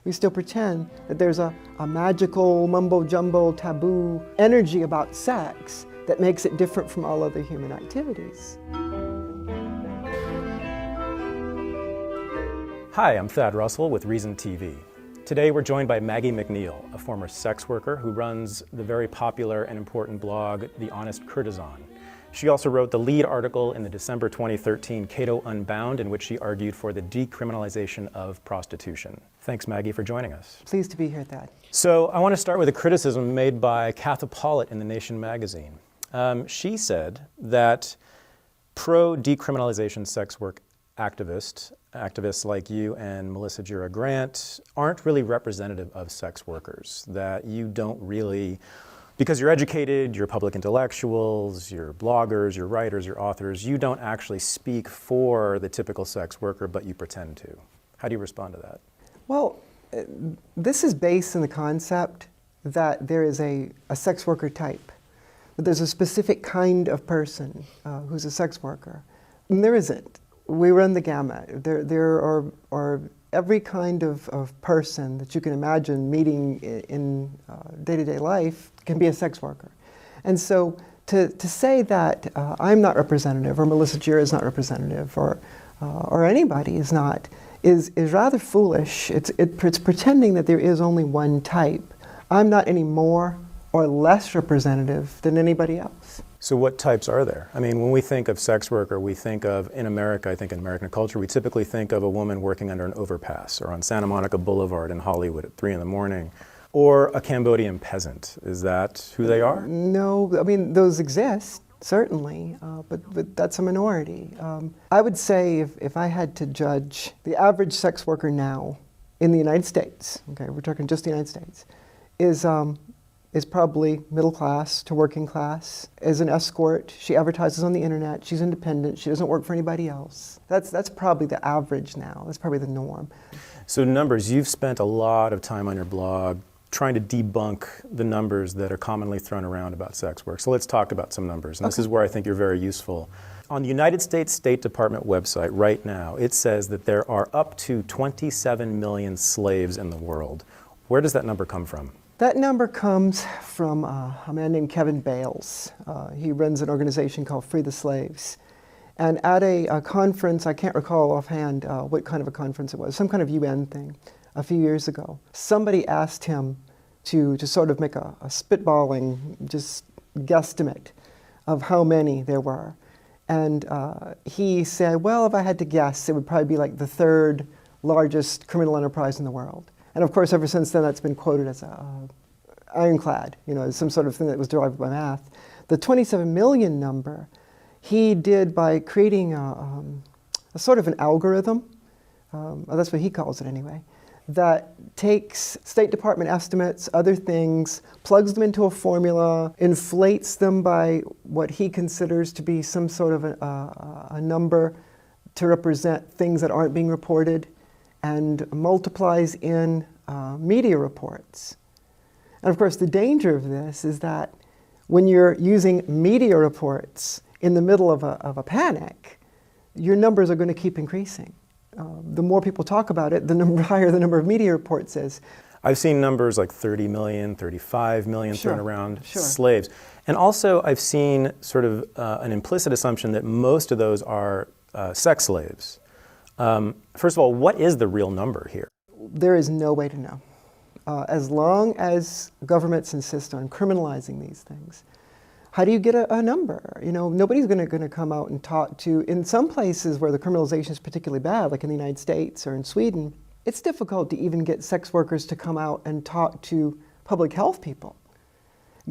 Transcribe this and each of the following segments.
We still pretend that there's a magical, mumbo-jumbo, taboo energy about sex that makes it different from all other human activities. Hi, I'm Thad Russell with Reason TV. Today we're joined by Maggie McNeill, a former sex worker who runs the very popular and important blog, The Honest Courtesan. She also wrote the lead article in the December 2013 Cato Unbound, in which she argued for the decriminalization of prostitution. Thanks, Maggie, for joining us. Pleased to be here, Thad. So I want to start with a criticism made by Katha Pollitt in The Nation magazine. She said that pro-decriminalization sex work activists like you and Melissa Jura Grant aren't really representative of sex workers, that you don't really, because you're educated, you're public intellectuals, you're bloggers, you're writers, you're authors, you don't actually speak for the typical sex worker, but you pretend to. How do you respond to that? Well, this is based in the concept that there is a sex worker type, that there's a specific kind of person who's a sex worker. And there isn't. We run the gamut. There are every kind of person that you can imagine meeting in day-to-day life can be a sex worker. And so to say that I'm not representative, or Melissa Jura is not representative, or anybody is not, is rather foolish. It's pretending that there is only one type. I'm not any more or less representative than anybody else. So what types are there? I mean, when we think of sex worker, we think of, in America, I think in American culture, we typically think of a woman working under an overpass or on Santa Monica Boulevard in Hollywood at 3 in the morning, or a Cambodian peasant. Is that who they are? No, I mean, those exist, certainly, but that's a minority. I would say if I had to judge the average sex worker now in the United States, okay, we're talking just the United States, is probably middle class to working class, is an escort, she advertises on the internet, she's independent, she doesn't work for anybody else. That's probably the average now, that's probably the norm. So numbers, you've spent a lot of time on your blog trying to debunk the numbers that are commonly thrown around about sex work. So let's talk about some numbers, and okay. This is where I think you're very useful. On the United States State Department website right now, it says that there are up to 27 million slaves in the world. Where does that number come from? That number comes from a man named Kevin Bales. He runs an organization called Free the Slaves. And at a conference, I can't recall offhand what kind of a conference it was, some kind of UN thing a few years ago, somebody asked him to sort of make a spitballing, just guesstimate of how many there were. And he said, well, if I had to guess, it would probably be like the 3rd largest criminal enterprise in the world. And of course, ever since then, that's been quoted as ironclad, some sort of thing that was derived by math. The 27 million number, he did by creating a sort of an algorithm, that's what he calls it anyway, that takes State Department estimates, other things, plugs them into a formula, inflates them by what he considers to be some sort of a number to represent things that aren't being reported, and multiplies in media reports. And of course, the danger of this is that when you're using media reports in the middle of a panic, your numbers are going to keep increasing. The more people talk about it, the higher the number of media reports is. I've seen numbers like 30 million, 35 million thrown around, sure. Slaves. And also I've seen sort of an implicit assumption that most of those are sex slaves. First of all, what is the real number here? There is no way to know. As long as governments insist on criminalizing these things, how do you get a number? Nobody's going to come out and talk to, in some places where the criminalization is particularly bad, like in the United States or in Sweden, it's difficult to even get sex workers to come out and talk to public health people.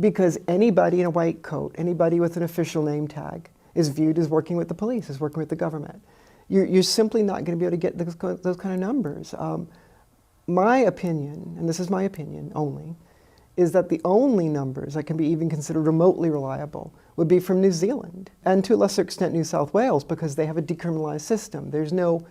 Because anybody in a white coat, anybody with an official name tag, is viewed as working with the police, as working with the government. You're simply not going to be able to get those kind of numbers. My opinion, and this is my opinion only, is that the only numbers that can be even considered remotely reliable would be from New Zealand, and to a lesser extent New South Wales, because they have a decriminalized system. There's no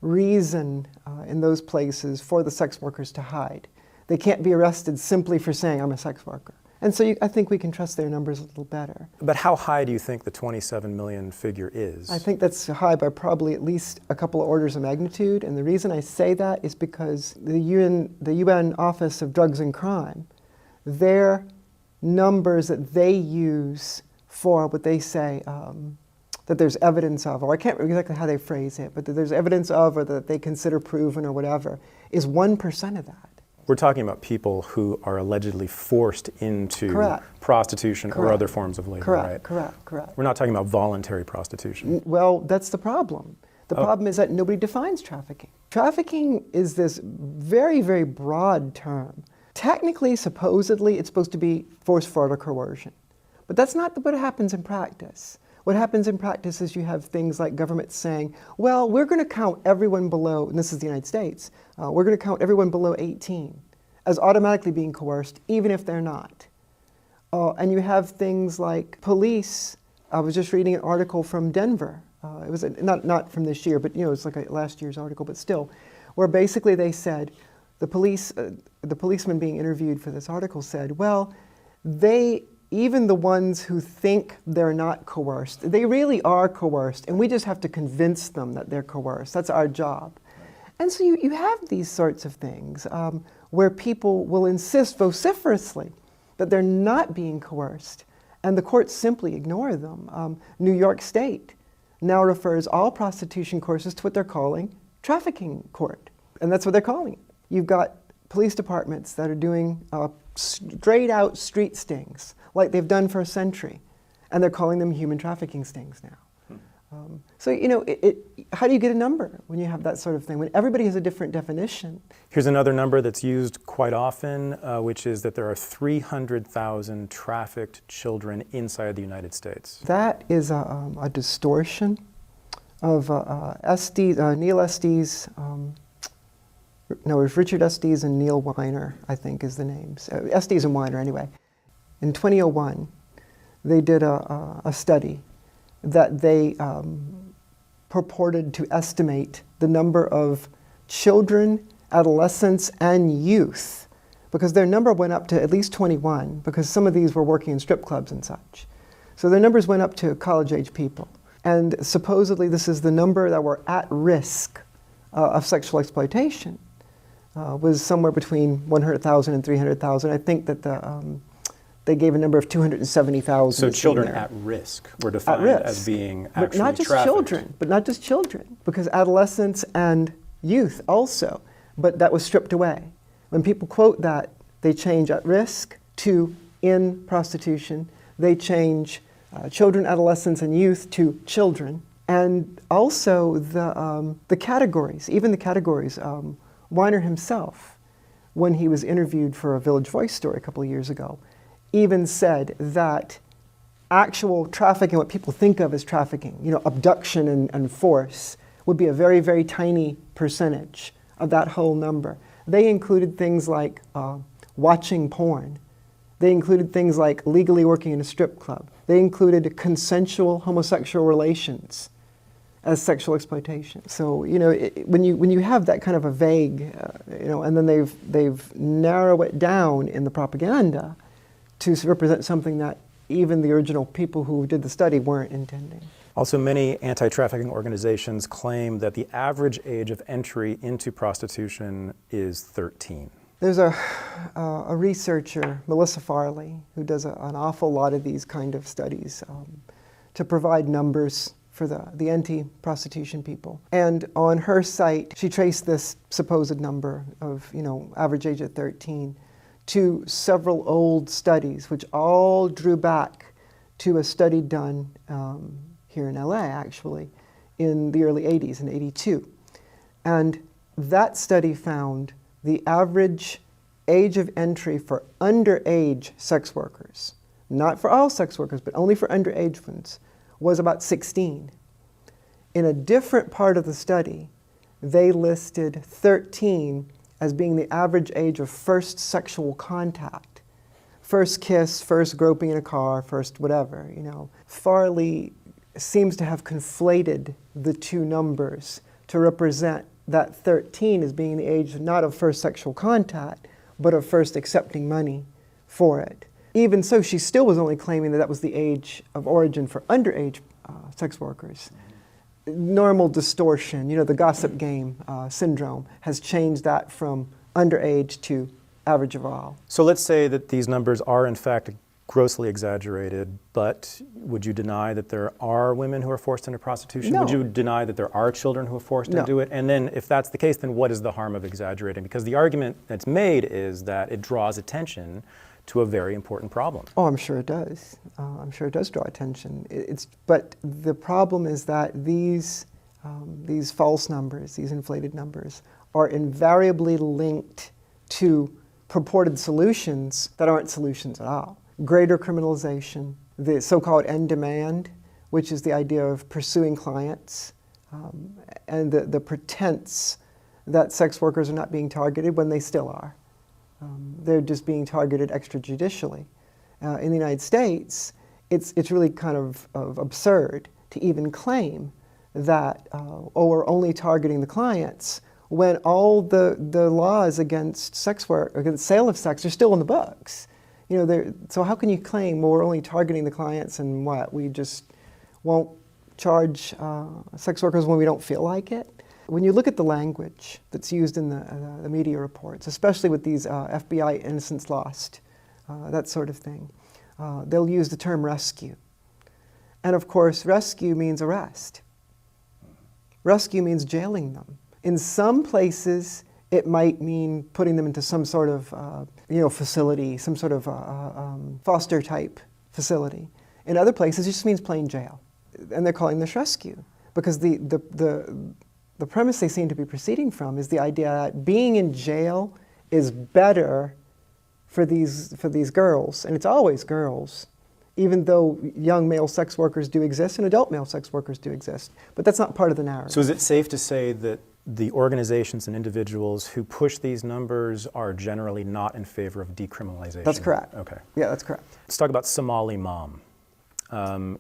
reason in those places for the sex workers to hide. They can't be arrested simply for saying, I'm a sex worker. And so I think we can trust their numbers a little better. But how high do you think the 27 million figure is? I think that's high by probably at least a couple of orders of magnitude. And the reason I say that is because the UN Office of Drugs and Crime, their numbers that they use for what they say that there's evidence of, or I can't remember exactly how they phrase it, but that there's evidence of or that they consider proven or whatever, is 1% of that. We're talking about people who are allegedly forced into Correct. prostitution Correct. or other forms of labor, Correct, right? correct. We're not talking about voluntary prostitution. Well, that's the problem. The problem is that nobody defines trafficking. Trafficking is this very, very broad term. Technically, supposedly, it's supposed to be force, fraud, or coercion. But that's not what happens in practice. What happens in practice is you have things like governments saying, well, we're going to count everyone below, and this is the United States, we're going to count everyone below 18 as automatically being coerced, even if they're not. And you have things like police. I was just reading an article from Denver. It was not from this year, but it's like a last year's article, but still, where basically they said, the policeman being interviewed for this article said, well, even the ones who think they're not coerced, they really are coerced, and we just have to convince them that they're coerced. That's our job. And so you have these sorts of things where people will insist vociferously that they're not being coerced, and the courts simply ignore them. New York State now refers all prostitution courses to what they're calling trafficking court, and that's what they're calling it. You've got police departments that are doing straight out street stings, like they've done for a century, and they're calling them human trafficking stings now. So how do you get a number when you have that sort of thing, when everybody has a different definition? Here's another number that's used quite often, which is that there are 300,000 trafficked children inside the United States. That is a distortion of Neil Estes. No, it was Richard Estes and Neil Weiner, I think is the names. Estes and Weiner, anyway. In 2001, they did a study that they purported to estimate the number of children, adolescents, and youth, because their number went up to at least 21, because some of these were working in strip clubs and such. So their numbers went up to college-age people. And supposedly this is the number that were at risk of sexual exploitation. Was somewhere between 100,000 and 300,000. I think that they gave a number of 270,000. So children at risk were defined as being actually but not just trafficked. Not just children, because adolescents and youth also, but that was stripped away. When people quote that, they change at risk to in prostitution. They change children, adolescents, and youth to children. And also the categories, even the categories. Weiner himself, when he was interviewed for a Village Voice story a couple of years ago, even said that actual trafficking, what people think of as trafficking, abduction and force, would be a very, very tiny percentage of that whole number. They included things like watching porn. They included things like legally working in a strip club. They included consensual homosexual relations as sexual exploitation. So when you have that kind of a vague, and then they've narrowed it down in the propaganda to represent something that even the original people who did the study weren't intending. Also, many anti-trafficking organizations claim that the average age of entry into prostitution is 13. There's a researcher, Melissa Farley, who does an awful lot of these kind of studies to provide numbers for the anti-prostitution people. And on her site, she traced this supposed number of, average age at 13 to several old studies, which all drew back to a study done here in LA, actually, in the early 80s, in 82. And that study found the average age of entry for underage sex workers, not for all sex workers, but only for underage ones, was about 16. In a different part of the study, they listed 13 as being the average age of first sexual contact. First kiss, first groping in a car, first whatever, Farley seems to have conflated the two numbers to represent that 13 as being the age not of first sexual contact, but of first accepting money for it. Even so, she still was only claiming that that was the age of origin for underage sex workers. Normal distortion, the gossip game syndrome, has changed that from underage to average of all. So let's say that these numbers are in fact grossly exaggerated, but would you deny that there are women who are forced into prostitution? No. Would you deny that there are children who are forced No. into it? And then if that's the case, then what is the harm of exaggerating? Because the argument that's made is that it draws attention to a very important problem. Oh, I'm sure it does. I'm sure it does draw attention. But the problem is that these false numbers, these inflated numbers, are invariably linked to purported solutions that aren't solutions at all. Greater criminalization, the so-called end demand, which is the idea of pursuing clients, and the pretense that sex workers are not being targeted when they still are. They're just being targeted extrajudicially. In the United States, it's really kind of absurd to even claim that, we're only targeting the clients when all the laws against sex work, against sale of sex, are still in the books. So how can you claim, well, we're only targeting the clients and what, we just won't charge sex workers when we don't feel like it? When you look at the language that's used in the media reports, especially with these FBI innocents lost, that sort of thing, they'll use the term rescue. And of course, rescue means arrest. Rescue means jailing them. In some places, it might mean putting them into some sort of facility, some sort of foster type facility. In other places, it just means plain jail. And they're calling this rescue because the premise they seem to be proceeding from is the idea that being in jail is better for these girls, and it's always girls, even though young male sex workers do exist and adult male sex workers do exist. But that's not part of the narrative. So is it safe to say that the organizations and individuals who push these numbers are generally not in favor of decriminalization? That's correct. Okay. Yeah, that's correct. Let's talk about Somali Mom,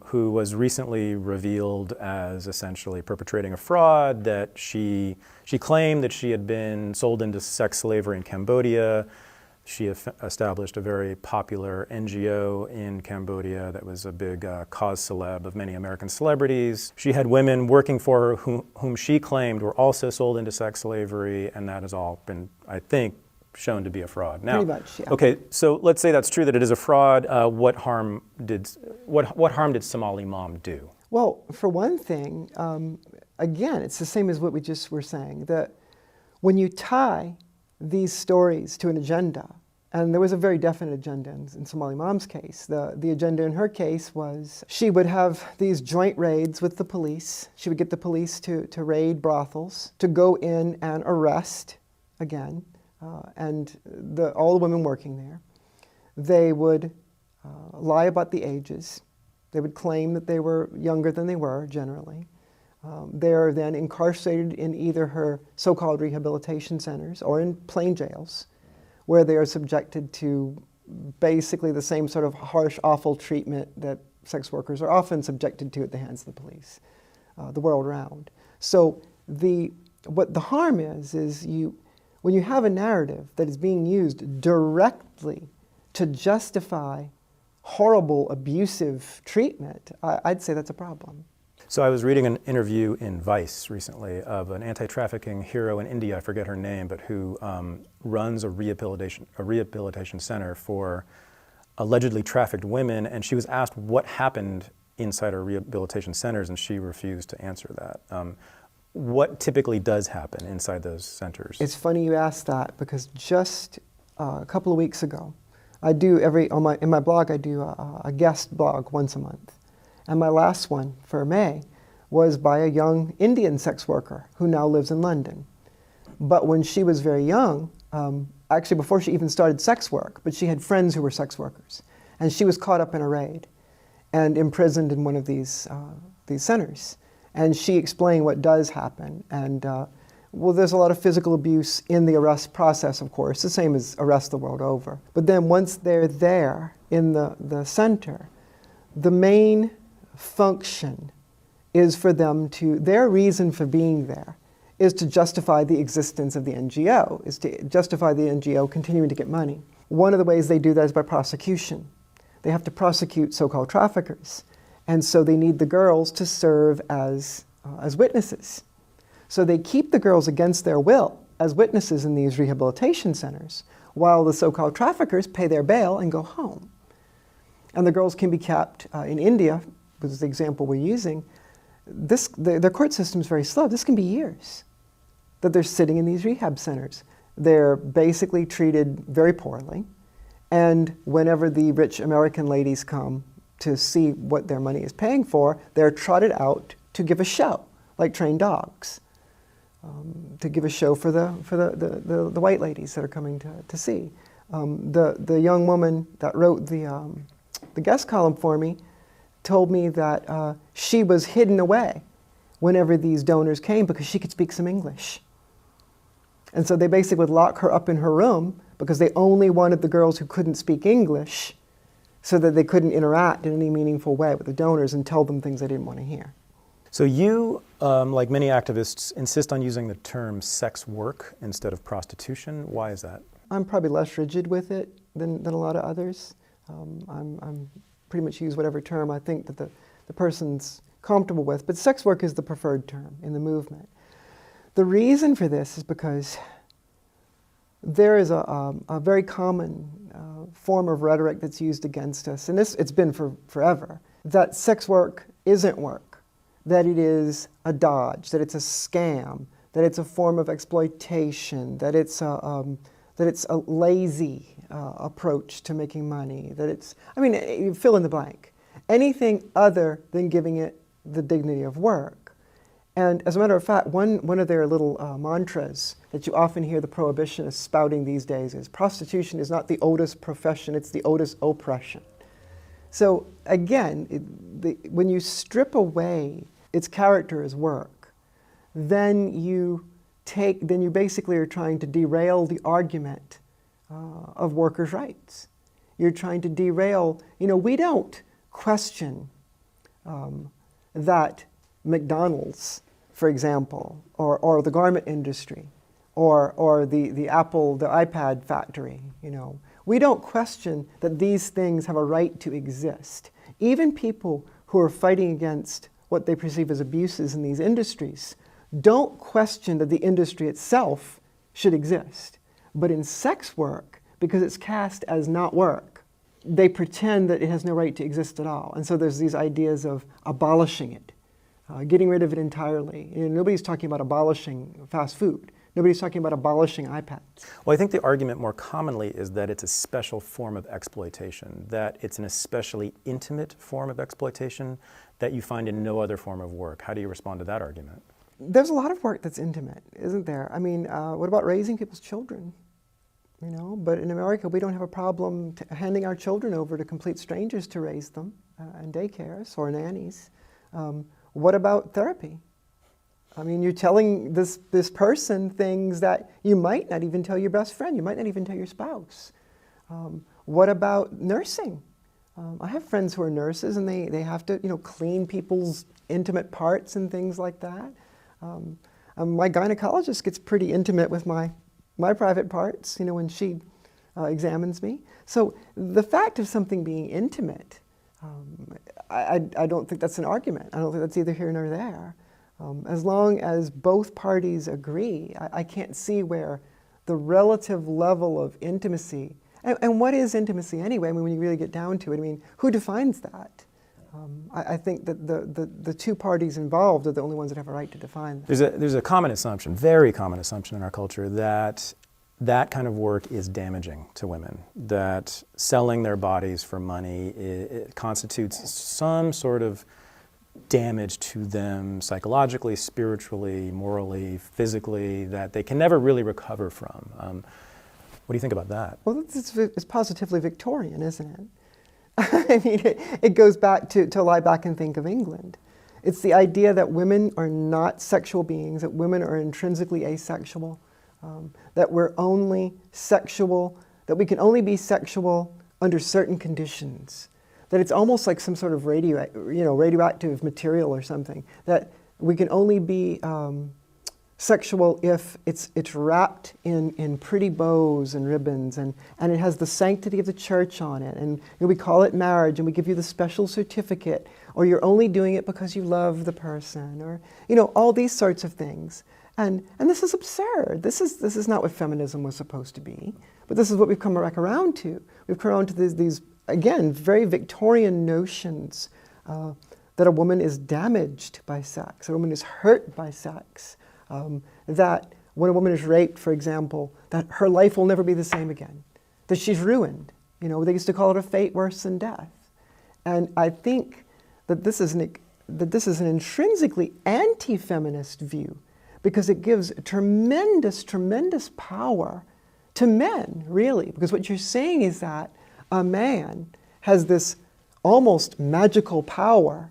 who was recently revealed as essentially perpetrating a fraud, that she claimed that she had been sold into sex slavery in Cambodia. She established a very popular NGO in Cambodia that was a big cause celeb of many American celebrities. She had women working for her whom she claimed were also sold into sex slavery, and that has all been, I think, shown to be a fraud. Now, pretty much, yeah. Okay, so let's say that's true, that it is a fraud. What harm did Somali Mom do? Well, for one thing, again, it's the same as what we just were saying, that when you tie these stories to an agenda, and there was a very definite agenda in Somali Mom's case. The agenda in her case was she would have these joint raids with the police. She would get the police to raid brothels, to go in and arrest, again, and all the women working there. They would lie about the ages. They would claim that they were younger than they were, generally. They are then incarcerated in either her so-called rehabilitation centers or in plain jails, where they are subjected to basically the same sort of harsh, awful treatment that sex workers are often subjected to at the hands of the police, the world around. So what the harm is when you have a narrative that is being used directly to justify horrible, abusive treatment, I'd say that's a problem. So I was reading an interview in Vice recently of an anti-trafficking hero in India, I forget her name, but who runs a rehabilitation center for allegedly trafficked women, and she was asked what happened inside her rehabilitation centers, and she refused to answer that. What typically does happen inside those centers? It's funny you ask that, because just a couple of weeks ago, in my blog I do a guest blog once a month. And my last one for May was by a young Indian sex worker who now lives in London. But when she was very young, actually before she even started sex work, but she had friends who were sex workers. And she was caught up in a raid and imprisoned in one of these centers. And she explained what does happen. And well, there's a lot of physical abuse in the arrest process, of course, the same as arrests the world over. But then once they're there in the center, the main function is for them their reason for being there is to justify the existence of the NGO, is to justify the NGO continuing to get money. One of the ways they do that is by prosecution. they have to prosecute so-called traffickers. And so they need the girls to serve as witnesses. So they keep the girls against their will as witnesses in these rehabilitation centers, while the so-called traffickers pay their bail and go home. And the girls can be kept in India, which is the example we're using. Their court system is very slow. This can be years that they're sitting in these rehab centers. They're basically treated very poorly. And whenever the rich American ladies come to see what their money is paying for, they're trotted out to give a show, like trained dogs, to give a show for the white ladies that are coming to see. The young woman that wrote the guest column for me told me that she was hidden away whenever these donors came because she could speak some English. And so they basically would lock her up in her room because they only wanted the girls who couldn't speak English so that they couldn't interact in any meaningful way with the donors and tell them things they didn't want to hear. So you, like many activists, insist on using the term sex work instead of prostitution. Why is that? I'm probably less rigid with it than a lot of others. I'm pretty much use whatever term I think that the person's comfortable with, but sex work is the preferred term in the movement. The reason for this is because there is a very common form of rhetoric that's used against us, and it's been forever, that sex work isn't work, that it is a dodge, that it's a scam, that it's a form of exploitation, that it's a lazy approach to making money, that it's, I mean, you fill in the blank. Anything other than giving it the dignity of work. And as a matter of fact, one of their little mantras that you often hear the prohibitionists spouting these days is, prostitution is not the oldest profession, it's the oldest oppression. So again, when you strip away its character as work, then you basically are trying to derail the argument of workers' rights. You're trying to derail, we don't question that McDonald's, for example, or the garment industry, or the Apple, the iPad factory, we don't question that these things have a right to exist. Even people who are fighting against what they perceive as abuses in these industries don't question that the industry itself should exist. But in sex work, because it's cast as not work, they pretend that it has no right to exist at all. And so there's these ideas of abolishing it, getting rid of it entirely. Nobody's talking about abolishing fast food. Nobody's talking about abolishing iPads. Well, I think the argument more commonly is that it's a special form of exploitation, that it's an especially intimate form of exploitation that you find in no other form of work. How do you respond to that argument? There's a lot of work that's intimate, isn't there? I mean, what about raising people's children? But in America, we don't have a problem handing our children over to complete strangers to raise them in daycares or nannies. What about therapy? I mean, you're telling this person things that you might not even tell your best friend, you might not even tell your spouse. What about nursing? I have friends who are nurses and they have to, clean people's intimate parts and things like that. My gynecologist gets pretty intimate with my private parts, when she examines me. So the fact of something being intimate, I don't think that's an argument. I don't think that's either here nor there. As long as both parties agree, I can't see where the relative level of intimacy, and what is intimacy anyway? I mean, when you really get down to it, who defines that? I think that the two parties involved are the only ones that have a right to define that. There's a common assumption, very common assumption in our culture, that that kind of work is damaging to women, that selling their bodies for money it constitutes some sort of damage to them psychologically, spiritually, morally, physically, that they can never really recover from. What do you think about that? Well, it's positively Victorian, isn't it? I mean, it goes back to lie back and think of England. It's the idea that women are not sexual beings, that women are intrinsically asexual, that we're only sexual, that we can only be sexual under certain conditions, that it's almost like some sort of radioactive material or something, that we can only be sexual if it's wrapped in pretty bows and ribbons, and it has the sanctity of the church on it, and we call it marriage, and we give you the special certificate, or you're only doing it because you love the person, or all these sorts of things. And this is absurd. This is not what feminism was supposed to be, but this is what we've come back around to. We've come around to these again, very Victorian notions that a woman is damaged by sex, a woman is hurt by sex, that when a woman is raped, for example, that her life will never be the same again, that she's ruined. They used to call it a fate worse than death. And I think that this is an intrinsically anti-feminist view, because it gives tremendous, tremendous power to men, really. Because what you're saying is that a man has this almost magical power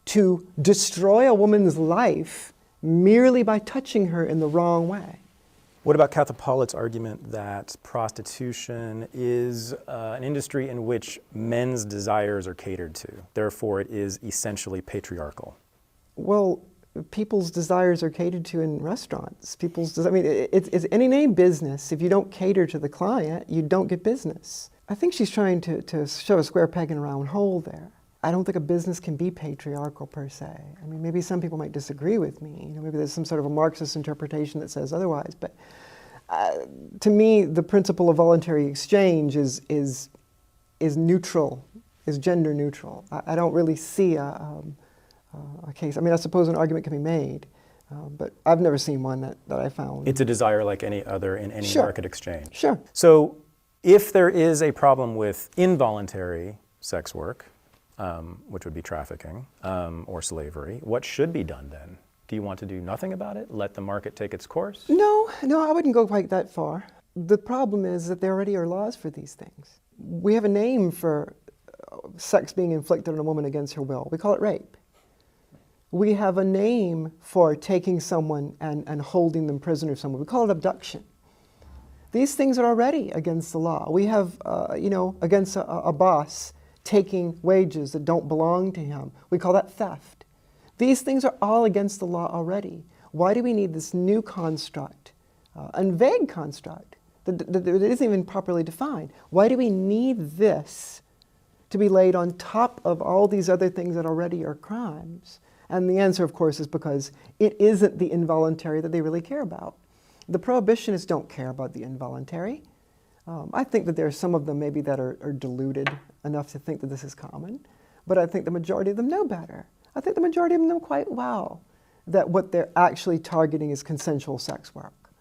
to destroy a woman's life merely by touching her in the wrong way. What about Catholic Paulet's argument that prostitution is an industry in which men's desires are catered to, therefore it is essentially patriarchal? Well, people's desires are catered to in restaurants. It's any name business. If you don't cater to the client, you don't get business. I think she's trying to shove a square peg in a round hole there. I don't think a business can be patriarchal per se. Maybe some people might disagree with me. Maybe there's some sort of a Marxist interpretation that says otherwise. But to me, the principle of voluntary exchange is neutral, is gender neutral. I don't really see a case. I suppose an argument can be made, but I've never seen one that I found. It's a desire like any other in any market exchange. Sure. So if there is a problem with involuntary sex work, which would be trafficking or slavery, what should be done then? Do you want to do nothing about it? Let the market take its course? No, I wouldn't go quite that far. The problem is that there already are laws for these things. We have a name for sex being inflicted on a woman against her will. We call it rape. We have a name for taking someone and holding them prisoner somewhere. We call it abduction. These things are already against the law. We have, against a boss taking wages that don't belong to him. We call that theft. These things are all against the law already. Why do we need this new construct, and vague construct, that isn't even properly defined? Why do we need this to be laid on top of all these other things that already are crimes? And the answer, of course, is because it isn't the involuntary that they really care about. The prohibitionists don't care about the involuntary. I think that there are some of them maybe that are deluded enough to think that this is common, but I think the majority of them know better. I think the majority of them know quite well that what they're actually targeting is consensual sex work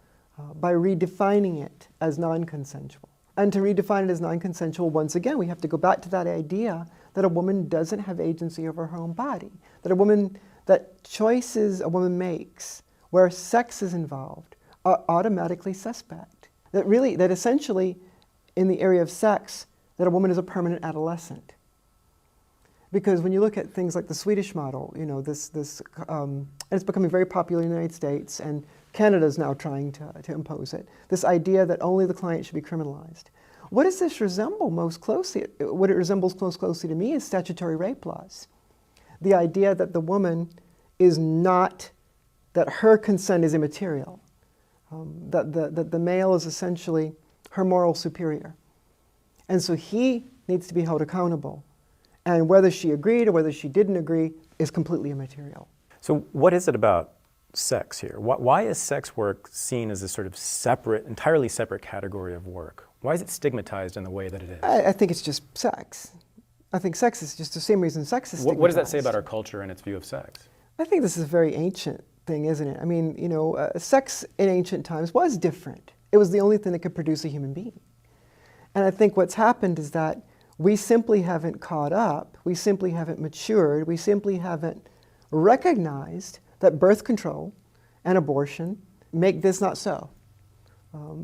by redefining it as non-consensual. And to redefine it as non-consensual, once again, we have to go back to that idea that a woman doesn't have agency over her own body, that choices a woman makes where sex is involved are automatically suspect. That essentially, in the area of sex, that a woman is a permanent adolescent. Because when you look at things like the Swedish model, and it's becoming very popular in the United States, and Canada is now trying to impose it, this idea that only the client should be criminalized. What does this resemble most closely? What it resembles most closely to me is statutory rape laws. The idea that the woman is not, that her consent is immaterial. That the male is essentially her moral superior. And so he needs to be held accountable. And whether she agreed or whether she didn't agree is completely immaterial. So what is it about sex here? Why is sex work seen as a sort of separate, entirely separate category of work? Why is it stigmatized in the way that it is? I think it's just sex. I think sex is just the same reason sex is stigmatized. What does that say about our culture and its view of sex? I think this is a very ancient thing, isn't it? Sex in ancient times was different. It was the only thing that could produce a human being. And I think what's happened is that we simply haven't caught up, we simply haven't matured, we simply haven't recognized that birth control and abortion make this not so.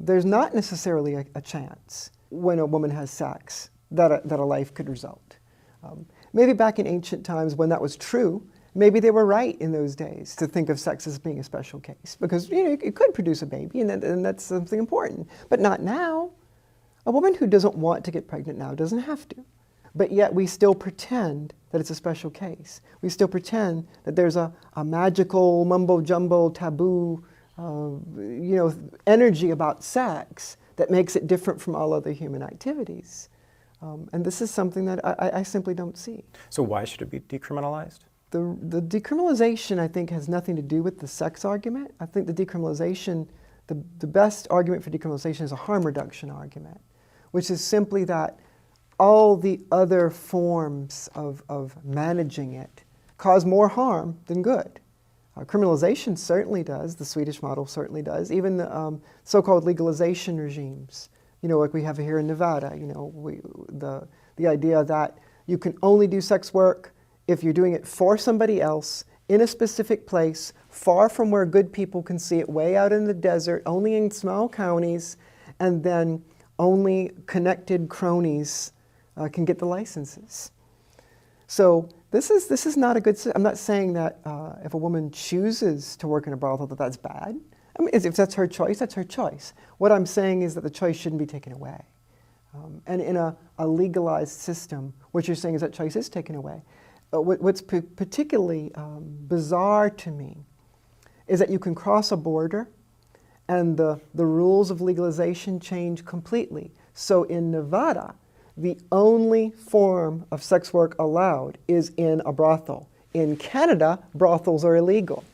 There's not necessarily a chance when a woman has sex that a life could result. Maybe back in ancient times when that was true, maybe they were right in those days to think of sex as being a special case, because it could produce a baby, and that's something important. But not now. A woman who doesn't want to get pregnant now doesn't have to. But yet we still pretend that it's a special case. We still pretend that there's a magical mumbo-jumbo taboo energy about sex that makes it different from all other human activities. And this is something that I simply don't see. So why should it be decriminalized? The decriminalization, I think, has nothing to do with the sex argument. I think the decriminalization, the best argument for decriminalization is a harm reduction argument, which is simply that all the other forms of managing it cause more harm than good. Criminalization certainly does, the Swedish model certainly does, even the so-called legalization regimes, like we have here in Nevada, the idea that you can only do sex work if you're doing it for somebody else, in a specific place, far from where good people can see it, way out in the desert, only in small counties, and then only connected cronies can get the licenses. So this is not a good, I'm not saying that if a woman chooses to work in a brothel that that's bad. I mean, if that's her choice, that's her choice. What I'm saying is that the choice shouldn't be taken away. And in a legalized system, what you're saying is that choice is taken away. What's particularly bizarre to me is that you can cross a border and the rules of legalization change completely. So in Nevada, the only form of sex work allowed is in a brothel. In Canada, brothels are illegal.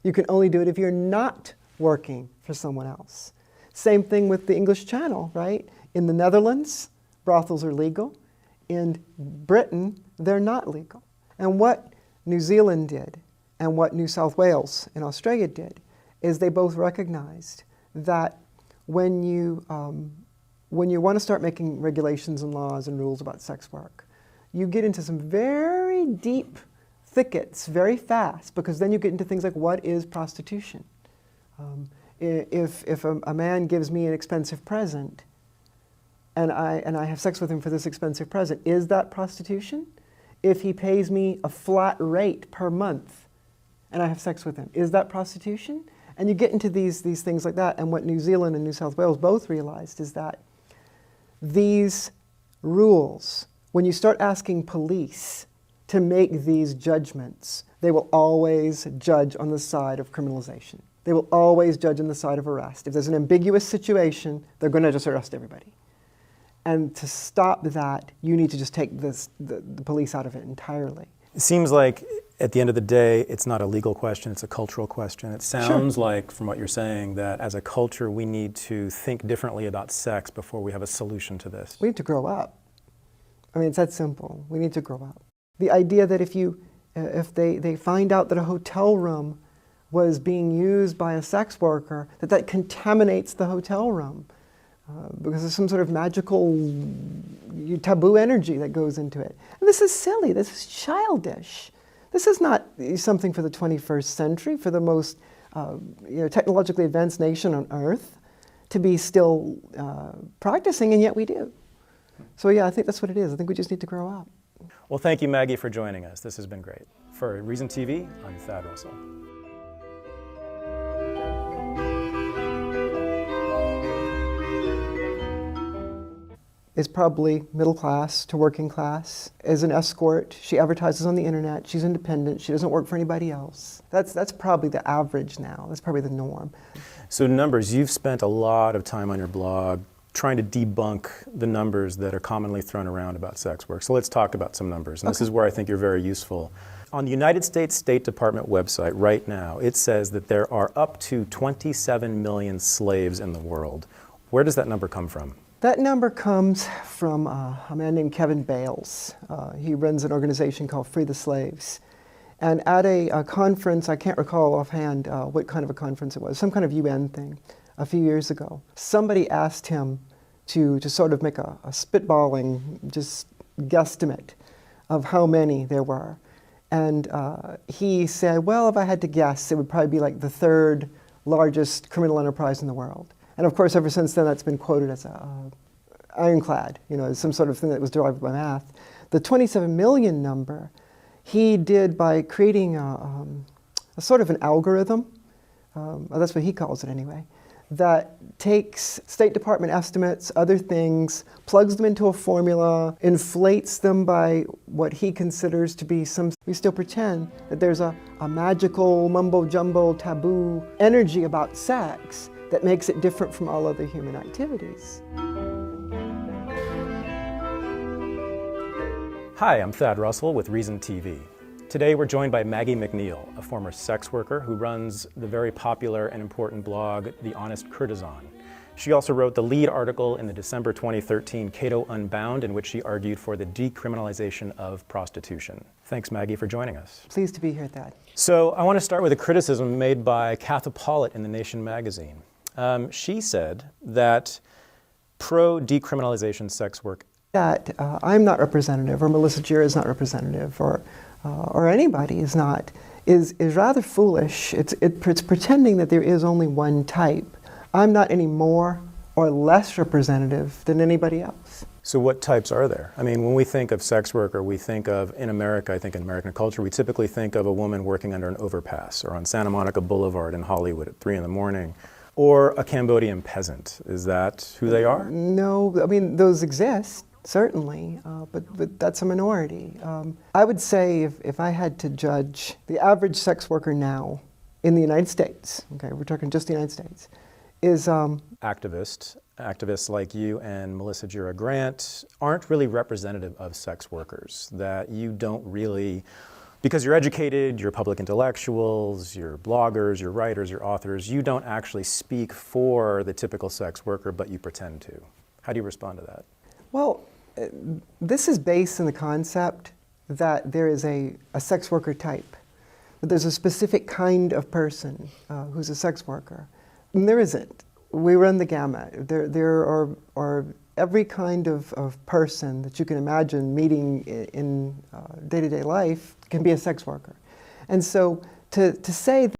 You can only do it if you're not working for someone else. Same thing with the English Channel, right? In the Netherlands, brothels are legal. In Britain, they're not legal. And what New Zealand did and what New South Wales and Australia did is they both recognized that when you want to start making regulations and laws and rules about sex work, you get into some very deep thickets very fast, because then you get into things like, what is prostitution? If a man gives me an expensive present, and I have sex with him for this expensive present, is that prostitution? If he pays me a flat rate per month and I have sex with him, is that prostitution? And you get into these things like that. And what New Zealand and New South Wales both realized is that these rules, when you start asking police to make these judgments, they will always judge on the side of criminalization. They will always judge on the side of arrest. If there's an ambiguous situation, they're going to just arrest everybody. And to stop that, you need to just take the police out of it entirely. It seems like at the end of the day, it's not a legal question, it's a cultural question. It sounds like, from what you're saying, that as a culture, we need to think differently about sex before we have a solution to this. We need to grow up. I mean, it's that simple. We need to grow up. The idea that if they find out that a hotel room was being used by a sex worker, that contaminates the hotel room. Because there's some sort of magical taboo energy that goes into it. And this is silly, this is childish. This is not something for the 21st century, for the most technologically advanced nation on earth to be still practicing, and yet we do. So yeah, I think that's what it is. I think we just need to grow up. Well, thank you, Maggie, for joining us. This has been great. For Reason TV, I'm Thad Russell. Is probably middle class to working class. As an escort, she advertises on the internet, she's independent, she doesn't work for anybody else. That's probably the average now, that's probably the norm. So numbers, you've spent a lot of time on your blog trying to debunk the numbers that are commonly thrown around about sex work. So let's talk about some numbers, and this is where I think you're very useful. On the United States State Department website right now, it says that there are up to 27 million slaves in the world. Where does that number come from? That number comes from a man named Kevin Bales. He runs an organization called Free the Slaves. And at a conference, I can't recall offhand what kind of a conference it was, some kind of UN thing a few years ago, somebody asked him to sort of make a spitballing, just guesstimate of how many there were. And he said, well, if I had to guess, it would probably be like the third largest criminal enterprise in the world. And of course, ever since then, that's been quoted as ironclad, as some sort of thing that was derived by math. The 27 million number, he did by creating a sort of an algorithm, that's what he calls it anyway, that takes State Department estimates, other things, plugs them into a formula, inflates them by what he considers to be some. We still pretend that there's a magical, mumbo-jumbo, taboo energy about sex that makes it different from all other human activities. Hi, I'm Thad Russell with Reason TV. Today we're joined by Maggie McNeill, a former sex worker who runs the very popular and important blog, The Honest Courtesan. She also wrote the lead article in the December 2013 Cato Unbound, in which she argued for the decriminalization of prostitution. Thanks, Maggie, for joining us. Pleased to be here, Thad. So I want to start with a criticism made by Katha Pollitt in The Nation magazine. She said that pro-decriminalization sex work that I'm not representative, or Melissa Gira is not representative, or anybody is not, is rather foolish. It's pretending that there is only one type. I'm not any more or less representative than anybody else. So what types are there? I mean, when we think of sex worker, we think of, in America, I think in American culture, we typically think of a woman working under an overpass or on Santa Monica Boulevard in Hollywood at 3 in the morning, or a Cambodian peasant. Is that who they are? No, I mean, those exist. Certainly, but that's a minority. I would say if I had to judge the average sex worker now in the United States, okay, we're talking just the United States, is activists like you and Melissa Gira Grant aren't really representative of sex workers, that you don't really, because you're educated, you're public intellectuals, you're bloggers, you're writers, you're authors, you don't actually speak for the typical sex worker, but you pretend to. How do you respond to that? Well, this is based in the concept that there is a sex worker type, that there's a specific kind of person who's a sex worker. And there isn't. We run the gamut. There are every kind of person that you can imagine meeting in day-to-day life can be a sex worker. And so to say